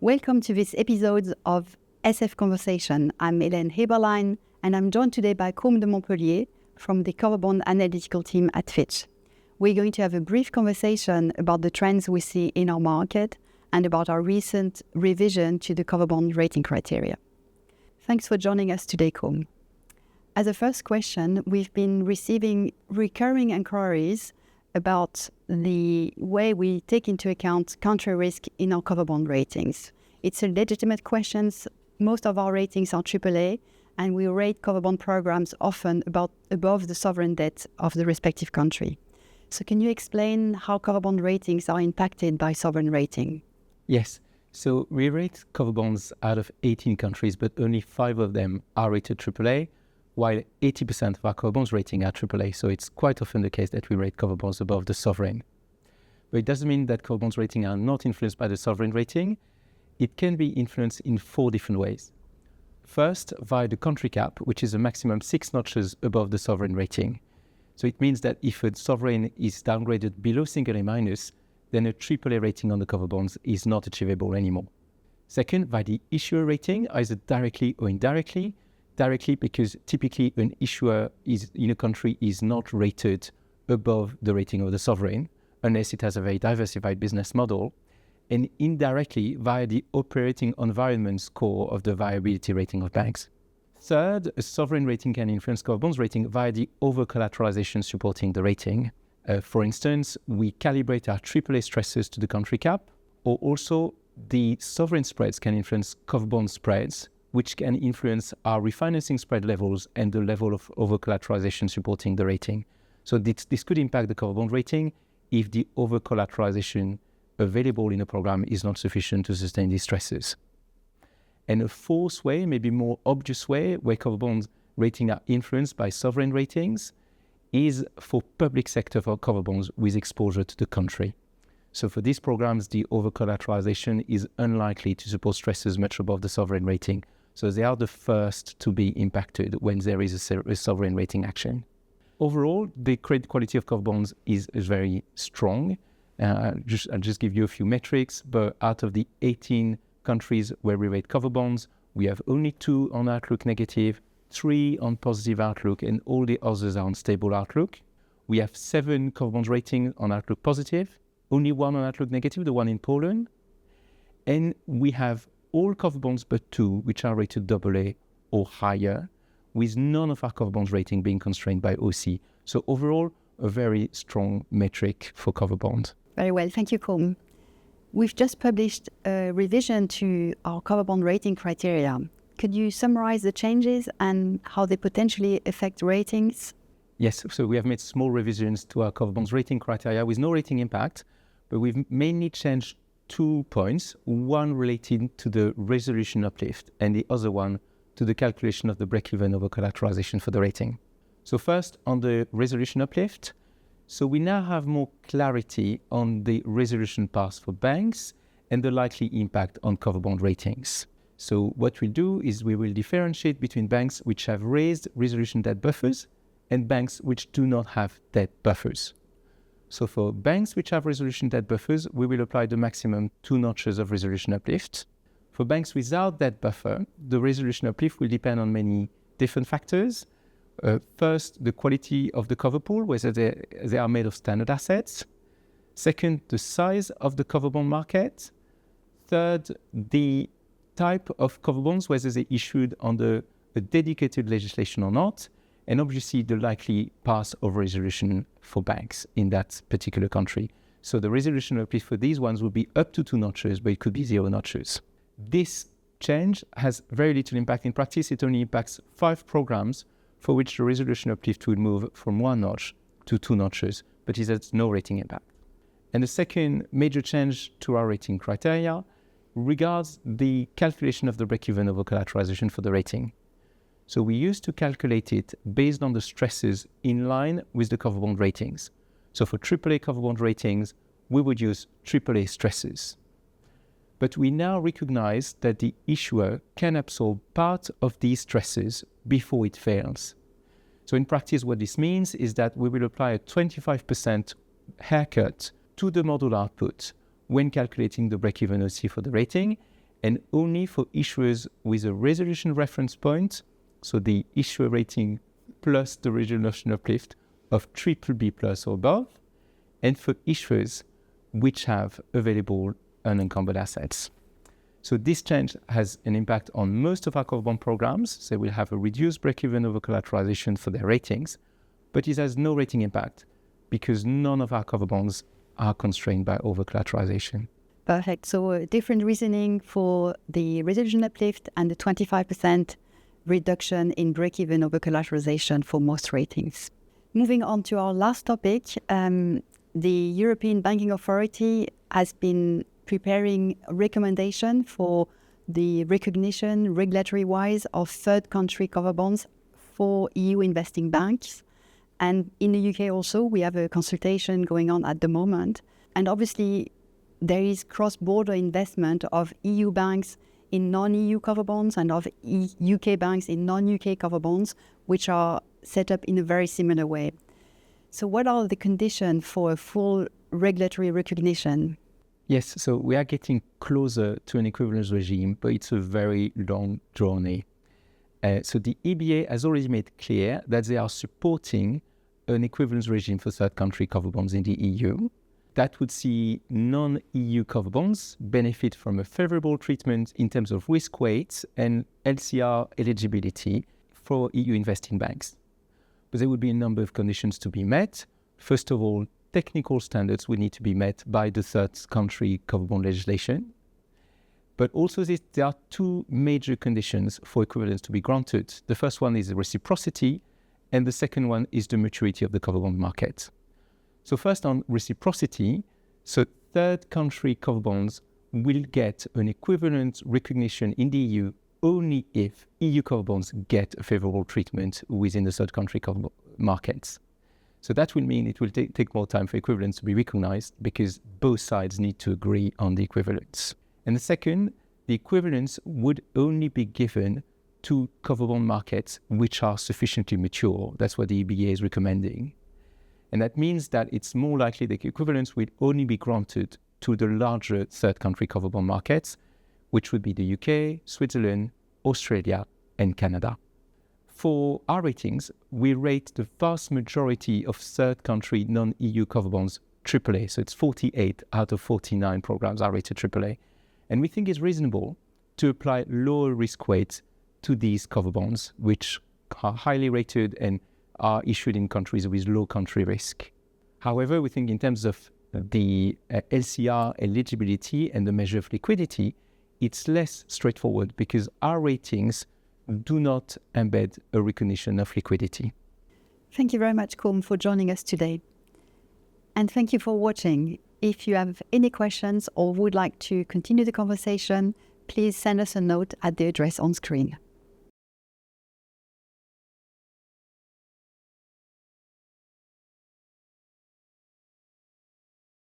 Welcome to this episode of SF Conversation. I'm Hélène Heberlein, and I'm joined today by Cosme de Montpellier from the cover bond analytical team at Fitch. We're going to have a brief conversation about the trends we see in our market and about our recent revision to the cover bond rating criteria. Thanks for joining us today, Cosme. As a first question, we've been receiving recurring inquiries about the way we take into account country risk in our cover bond ratings. It's a legitimate question. Most of our ratings are AAA, and we rate cover bond programs often above the sovereign debt of the respective country. So can you explain how cover bond ratings are impacted by sovereign rating? Yes. So we rate cover bonds out of 18 countries, but only 5 of them are rated AAA, while 80% of our cover bonds rating are AAA. So it's quite often the case that we rate cover bonds above the sovereign. But it doesn't mean that cover bonds rating are not influenced by the sovereign rating. It can be influenced in 4 different ways. First, via the country cap, which is a maximum 6 notches above the sovereign rating. So it means that if a sovereign is downgraded below single A-, then a AAA rating on the cover bonds is not achievable anymore. Second, via the issuer rating, either directly or indirectly. Directly because typically an issuer in a country is not rated above the rating of the sovereign unless it has a very diversified business model, and indirectly via the operating environment score of the viability rating of banks. Third, a sovereign rating can influence cover bonds rating via the over-collateralization supporting the rating. For instance, we calibrate our AAA stresses to the country cap, or also the sovereign spreads can influence cover bond spreads, which can influence our refinancing spread levels and the level of over-collateralization supporting the rating. So this could impact the cover bond rating if the over-collateralization available in a program is not sufficient to sustain these stresses. And a fourth way, maybe more obvious way, where cover bond rating are influenced by sovereign ratings is for public sector for cover bonds with exposure to the country. So for these programs, the over-collateralization is unlikely to support stresses much above the sovereign rating. So they are the first to be impacted when there is a sovereign rating action. Overall, the credit quality of cover bonds is very strong. I'll just give you a few metrics, but out of the 18 countries where we rate cover bonds, we have only 2 on outlook negative, 3 on positive outlook, and all the others are on stable outlook. We have 7 cover bonds rating on outlook positive, only 1 on outlook negative, the one in Poland. And we have all cover bonds but 2, which are rated AA or higher, with none of our cover bonds rating being constrained by OC. So overall, a very strong metric for cover bond. Very well, thank you, Cosme. We've just published a revision to our cover bond rating criteria. Could you summarize the changes and how they potentially affect ratings? Yes, so we have made small revisions to our cover bonds rating criteria with no rating impact, but we've mainly changed 2 points, one relating to the resolution uplift and the other one to the calculation of the break-even over collateralization for the rating. So first, on the resolution uplift, so we now have more clarity on the resolution path for banks and the likely impact on cover bond ratings. So what we'll do is we will differentiate between banks which have raised resolution debt buffers and banks which do not have debt buffers. So for banks which have resolution debt buffers, we will apply the maximum 2 notches of resolution uplift. For banks without debt buffer, the resolution uplift will depend on many different factors. First, the quality of the cover pool, whether they are made of standard assets. Second, the size of the cover bond market. Third, the type of cover bonds, whether they issued under a dedicated legislation or not. And obviously the likely path of resolution for banks in that particular country. So the resolution uplift for these ones will be up to 2 notches, but it could be 0 notches. This change has very little impact in practice. It only impacts 5 programs for which the resolution uplift would move from 1 notch to 2 notches, but it has no rating impact. And the second major change to our rating criteria regards the calculation of the break-even over collateralization for the rating. So we used to calculate it based on the stresses in line with the cover bond ratings. So for AAA cover bond ratings, we would use AAA stresses. But we now recognize that the issuer can absorb part of these stresses before it fails. So in practice, what this means is that we will apply a 25% haircut to the model output when calculating the break-even OC for the rating, and only for issuers with a resolution reference point, so the issuer rating plus the resolution uplift of BBB plus or above, and for issuers which have available unencumbered assets. So this change has an impact on most of our cover bond programs. They will have a reduced break-even over collateralization for their ratings, but it has no rating impact because none of our cover bonds are constrained by over-collateralization. Perfect. So different reasoning for the resolution uplift and the 25% reduction in break-even over collateralization for most ratings. Moving on to our last topic, the European Banking Authority has been preparing a recommendation for the recognition, regulatory-wise, of third country cover bonds for EU investing banks. And in the UK also, we have a consultation going on at the moment. And obviously, there is cross-border investment of EU banks in non-EU cover bonds and of UK banks in non-UK cover bonds, which are set up in a very similar way. So what are the conditions for a full regulatory recognition? Yes, so we are getting closer to an equivalence regime, but it's a very long journey. So the EBA has already made clear that they are supporting an equivalence regime for third country cover bonds in the EU. That would see non-EU cover bonds benefit from a favorable treatment in terms of risk weights and LCR eligibility for EU investing banks. But there would be a number of conditions to be met. First of all, technical standards would need to be met by the third country cover bond legislation. But also there are two major conditions for equivalence to be granted. The first one is reciprocity, and the second one is the maturity of the cover bond market. So first on reciprocity, so third country cover bonds will get an equivalent recognition in the EU only if EU cover bonds get a favorable treatment within the third country cover markets. So that will mean it will take more time for equivalence to be recognized because both sides need to agree on the equivalence. And the second, the equivalence would only be given to cover bond markets which are sufficiently mature. That's what the EBA is recommending. And that means that it's more likely that equivalence will only be granted to the larger third country cover bond markets, which would be the UK, Switzerland, Australia, and Canada. For our ratings, we rate the vast majority of third country non-EU cover bonds AAA. So it's 48 out of 49 programs are rated AAA. And we think it's reasonable to apply lower risk weights to these cover bonds, which are highly rated and are issued in countries with low country risk. However, we think in terms of the LCR eligibility and the measure of liquidity, it's less straightforward because our ratings do not embed a recognition of liquidity. Thank you very much, Cosme, for joining us today. And thank you for watching. If you have any questions or would like to continue the conversation, please send us a note at the address on screen.